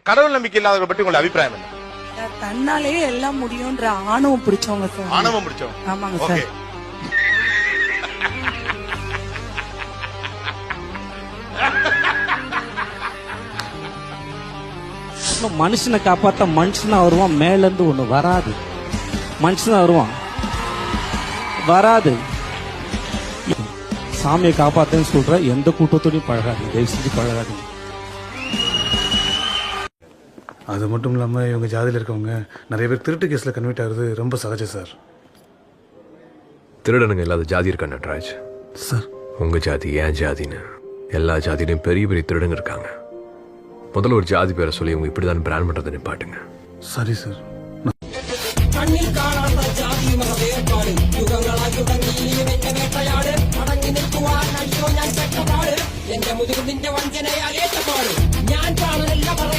கடவுள் நம்பிக்கை இல்லாதவர்கள் பற்றி உங்களுடைய அபிப்பிராயம் என்ன? தன்னாலேயே எல்லாம் முடியும்ன்ற ஆணவம் பிடிச்சவங்க சார். ஆணவம் பிடிச்சவங்க. ஆமாங்க ஓகே. சார். மனுஷனை காப்பாத்த மனுஷனா வருவான், மேல இருந்து ஒண்ணு வராது. மனுஷனா வருவான், வராது. சாமியை காப்பாத்தேன்னு சொல்ற எந்த கூட்டத்தோடையும் பழகாதீங்க, தயவு செஞ்சு பழகாதீங்க. அது மட்டும் இல்லாமல் இவங்க ஜாதியில் இருக்கவங்க நிறைய பேர் திருட்டு கேஸில் கன்வெர்ட் ஆகுறது ரொம்ப சகஜம் சார். திருடனுங்க இல்லாத ஜாதி இருக்கா நட்ராஜ்? சார் உங்க ஜாதி ஏன் ஜாதின்னு எல்லா ஜாதியிலையும் பெரிய பெரிய திருடங்க இருக்காங்க. முதல்ல ஒரு ஜாதி பேரை சொல்லி இவங்க இப்படிதான் பிராண்ட் பண்றதை நிப்பாட்டுங்க. சரி சார். கண்ணில் காணாத ஜாதி மத வேறுபாடு யுகங்களாய் வேட்டையாடு அடங்கி நிற்குவார் நடிகோ ഞാൻ പെട്ടപാട് എന്റെ മുതുകിന്റെ വഞ്ചനയാൽ ഏറ്റപാട് ഞാൻ കാണുന്ന